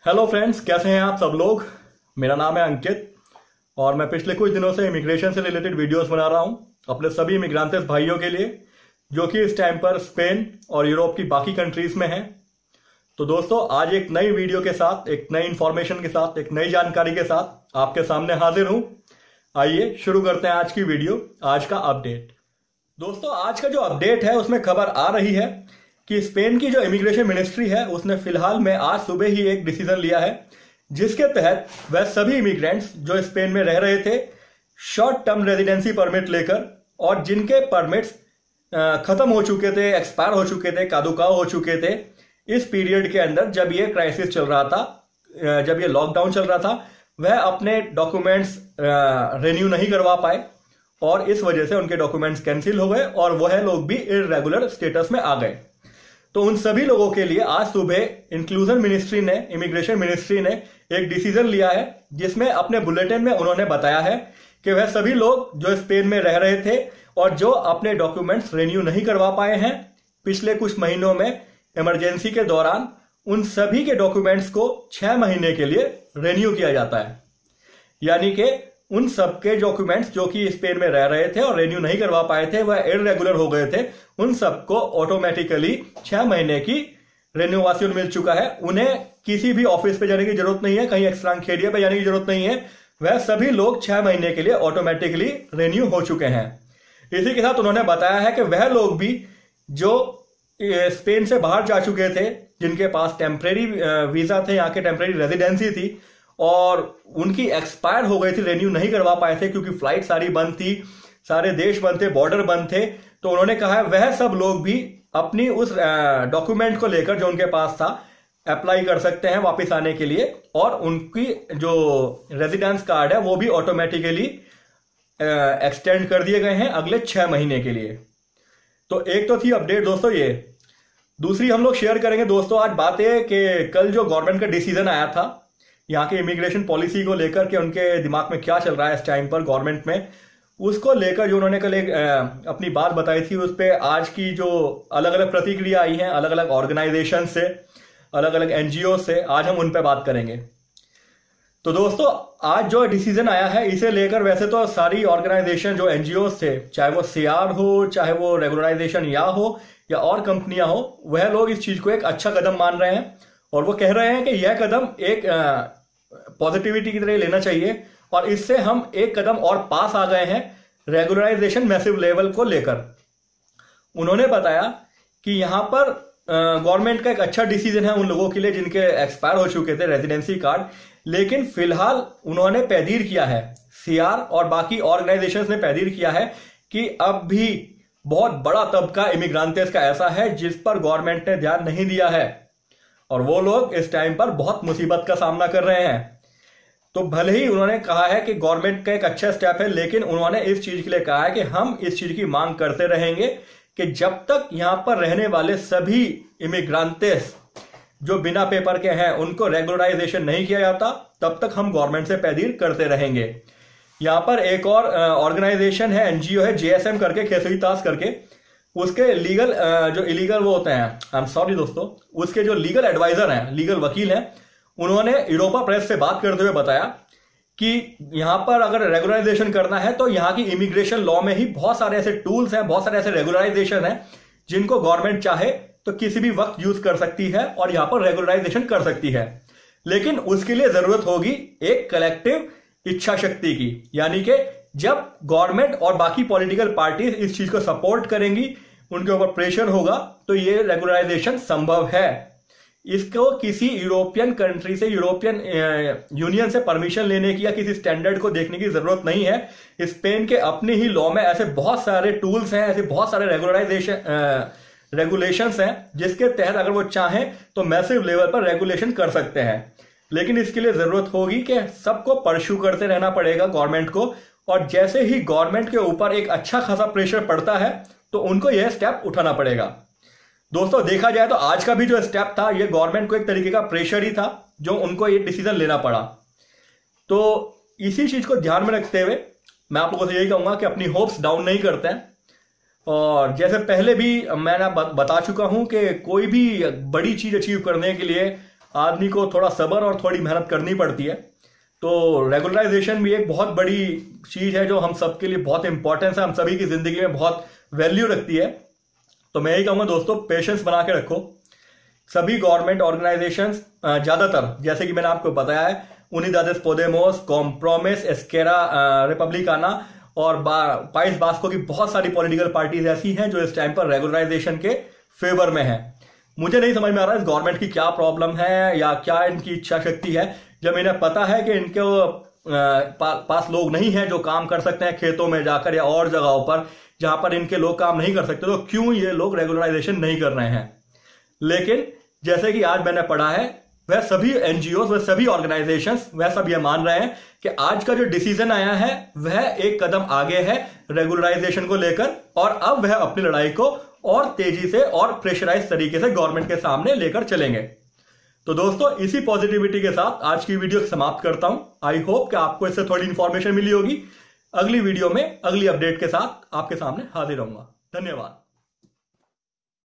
Hello friends, कैसे हैं आप सब लोग। मेरा नाम है अंकित और मैं पिछले कुछ दिनों से इमिग्रेशन से रिलेटेड वीडियोस बना रहा हूं अपने सभी इमिग्रांट्स भाइयों के लिए जो कि इस टाइम पर स्पेन और यूरोप की बाकी कंट्रीज में हैं। तो दोस्तों, आज एक नई वीडियो के साथ, एक नई इंफॉर्मेशन के साथ, एक नई जानकारी के साथ आपके सामने हाजिर हूं। आइए शुरू करते हैं आज की वीडियो, आज का अपडेट। दोस्तों, आज का जो अपडेट है उसमें खबर आ रही है कि स्पेन की जो इमिग्रेशन मिनिस्ट्री है उसने फिलहाल में आज सुबह ही एक डिसीजन लिया है जिसके तहत वह सभी इमिग्रेंट्स जो स्पेन में रह रहे थे शॉर्ट टर्म रेजिडेंसी परमिट लेकर और जिनके परमिट्स खत्म हो चुके थे, एक्सपायर हो चुके थे, कादुकाव हो चुके थे इस पीरियड के अंदर, जब ये क्राइसिस चल रहा था, जब ये लॉकडाउन चल रहा था, वह अपने डॉक्यूमेंट्स रिन्यू नहीं करवा पाए और इस वजह से उनके डॉक्यूमेंट्स कैंसिल हो गए और वह लोग भी इर्रेगुलर स्टेटस में आ गए। तो उन सभी लोगों के लिए आज सुबह इंक्लूजन मिनिस्ट्री ने, इमिग्रेशन मिनिस्ट्री ने एक डिसीजन लिया है जिसमें अपने बुलेटिन में उन्होंने बताया है कि वह सभी लोग जो स्पेन में रह रहे थे और जो अपने डॉक्यूमेंट्स रिन्यू नहीं करवा पाए हैं पिछले कुछ महीनों में इमरजेंसी के दौरान, उन सभी के डॉक्यूमेंट्स को 6 महीने के लिए रिन्यू किया जाता है। यानी कि उन सबके डॉक्यूमेंट्स जो कि स्पेन में रह रहे थे और रिन्यू नहीं करवा पाए थे, वह इर्रेगुलर हो गए थे, उन सबको ऑटोमेटिकली 6 महीने की रिन्यूएशन मिल चुका है। उन्हें किसी भी ऑफिस पे जाने की जरूरत नहीं है, कहीं एक्सट्रांखेरिया पे जाने की जरूरत नहीं है। वह सभी लोग 6 महीने के लिए ऑटोमेटिकली रिन्यू हो चुके हैं। इसी के साथ उन्होंने बताया है कि वह लोग भी जो स्पेन से बाहर जा चुके थे, जिनके पास टेम्परेरी वीजा थे, यहाँ के टेम्परेरी रेजिडेंसी थी और उनकी एक्सपायर हो गई थी, रिन्यू नहीं करवा पाए थे क्योंकि फ्लाइट सारी बंद थी, सारे देश बंद थे, बॉर्डर बंद थे। तो उन्होंने कहा है वह सब लोग भी अपनी उस डॉक्यूमेंट को लेकर जो उनके पास था अप्लाई कर सकते हैं वापस आने के लिए और उनकी जो रेजिडेंस कार्ड है वो भी ऑटोमेटिकली एक्सटेंड कर दिए गए हैं अगले 6 महीने के लिए। तो एक तो थी अपडेट दोस्तों ये। दूसरी हम लोग शेयर करेंगे दोस्तों, आज बात है कि कल जो गवर्नमेंट का डिसीजन आया था यहाँ के इमिग्रेशन पॉलिसी को लेकर के उनके दिमाग में क्या चल रहा है इस टाइम पर गवर्नमेंट में, उसको लेकर जो उन्होंने कल एक अपनी बात बताई थी, उस पर आज की जो अलग अलग प्रतिक्रिया आई हैं अलग अलग ऑर्गेनाइजेशन से, अलग अलग एनजीओ से, आज हम उन पर बात करेंगे। तो दोस्तों, आज जो डिसीजन आया है इसे लेकर वैसे तो सारी ऑर्गेनाइजेशन जो एनजीओ थे, चाहे वो सीआर हो, चाहे वो रेगुलराइजेशन या और कंपनियां हो, वह लोग इस चीज को एक अच्छा कदम मान रहे हैं और वो कह रहे हैं कि यह कदम एक पॉजिटिविटी की तरह लेना चाहिए और इससे हम एक कदम और पास आ गए हैं रेगुलराइजेशन मैसिव लेवल को लेकर। उन्होंने बताया कि यहां पर गवर्नमेंट का एक अच्छा डिसीजन है उन लोगों के लिए जिनके एक्सपायर हो चुके थे रेजिडेंसी कार्ड, लेकिन फिलहाल उन्होंने पैदीर किया है, सीआर और बाकी ऑर्गेनाइजेशंस ने पैदीर किया है कि अब भी बहुत बड़ा तबका इमिग्रांटेस का ऐसा है जिस पर गवर्नमेंट ने ध्यान नहीं दिया है और वो लोग इस टाइम पर बहुत मुसीबत का सामना कर रहे हैं। तो भले ही उन्होंने कहा है कि गवर्नमेंट का एक अच्छा स्टेप है, लेकिन उन्होंने इस चीज के लिए कहा है कि हम इस चीज की मांग करते रहेंगे कि जब तक यहां पर रहने वाले सभी इमिग्रांटेस जो बिना पेपर के हैं उनको रेगुलराइजेशन नहीं किया जाता, तब तक हम गवर्नमेंट से पैदीर करते रहेंगे। यहां पर एक और ऑर्गेनाइजेशन है, एनजीओ है, जेएसएम करके, खेसुईतास करके, उसके लीगल जो इलीगल वो होते हैं, आई एम सॉरी दोस्तों, उसके जो लीगल एडवाइजर हैं, लीगल वकील हैं, उन्होंने यूरोपा प्रेस से बात करते हुए बताया कि यहां पर अगर रेगुलराइजेशन करना है तो यहां की इमिग्रेशन लॉ में ही बहुत सारे ऐसे टूल्स हैं, बहुत सारे ऐसे रेगुलराइजेशन हैं जिनको गवर्नमेंट चाहे तो किसी भी वक्त यूज कर सकती है और यहां पर रेगुलराइजेशन कर सकती है, लेकिन उसके लिए जरूरत होगी एक कलेक्टिव इच्छा शक्ति की। यानी कि जब गवर्नमेंट और बाकी पॉलिटिकल पार्टीज इस चीज को सपोर्ट करेंगी, उनके ऊपर प्रेशर होगा, तो ये रेगुलराइजेशन संभव है। इसको किसी यूरोपियन कंट्री से, यूरोपियन यूनियन से परमिशन लेने की या किसी स्टैंडर्ड को देखने की जरूरत नहीं है। स्पेन के अपने ही लॉ में ऐसे बहुत सारे टूल्स हैं, ऐसे बहुत सारे रेगुलेशंस हैं जिसके तहत अगर वो चाहें तो मैसिव लेवल पर रेगुलेशन कर सकते हैं, लेकिन इसके लिए जरूरत होगी कि सबको परस्यू करते रहना पड़ेगा गवर्नमेंट को, और जैसे ही गवर्नमेंट के ऊपर एक अच्छा खासा प्रेशर पड़ता है तो उनको यह स्टेप उठाना पड़ेगा। दोस्तों, देखा जाए तो आज का भी जो स्टेप था ये गवर्नमेंट को एक तरीके का प्रेशर ही था जो उनको ये डिसीजन लेना पड़ा। तो इसी चीज को ध्यान में रखते हुए मैं आप लोगों से यही कहूंगा कि अपनी होप्स डाउन नहीं करते हैं, और जैसे पहले भी मैंने बता चुका हूं कि कोई भी बड़ी चीज अचीव करने के लिए आदमी को थोड़ा सब्र और थोड़ी मेहनत करनी पड़ती है। तो रेगुलराइजेशन भी एक बहुत बड़ी चीज है जो हम सबके लिए बहुत इंपॉर्टेंस है, हम सभी की जिंदगी में बहुत वैल्यू रखती है। तो मैं यही कहूंगा दोस्तों, पेशेंस बना के रखो। सभी गवर्नमेंट ऑर्गेनाइजेशंस ज्यादातर, जैसे कि मैंने आपको बताया है, उनिदादेस पोदेमोस, कॉम्प्रोमिस, एस्केरा रिपब्लिकाना और पाइस बास्को की बहुत सारी पॉलिटिकल पार्टीज ऐसी हैं जो इस टाइम पर रेगुलराइजेशन के फेवर में है। मुझे नहीं समझ में आ रहा है इस गवर्नमेंट की क्या प्रॉब्लम है या क्या इनकी इच्छा शक्ति है। जब इन्हें पता है कि इनके पास लोग नहीं है जो काम कर सकते हैं खेतों में जाकर या और जगहों पर जहां पर इनके लोग काम नहीं कर सकते, तो क्यों ये लोग रेगुलराइजेशन नहीं कर रहे हैं। लेकिन जैसे कि आज मैंने पढ़ा है, वह सभी एनजीओ, वह सभी ऑर्गेनाइजेशंस, वह सब ये मान रहे हैं कि आज का जो डिसीजन आया है वह एक कदम आगे है रेगुलराइजेशन को लेकर, और अब वह अपनी लड़ाई को और तेजी से और प्रेशराइज तरीके से गवर्नमेंट के सामने लेकर चलेंगे। तो दोस्तों, इसी पॉजिटिविटी के साथ आज की वीडियो समाप्त करता हूं। आई होप कि आपको इससे थोड़ी इंफॉर्मेशन मिली होगी। अगली वीडियो में अगली अपडेट के साथ आपके सामने हाजिर होऊंगा। धन्यवाद।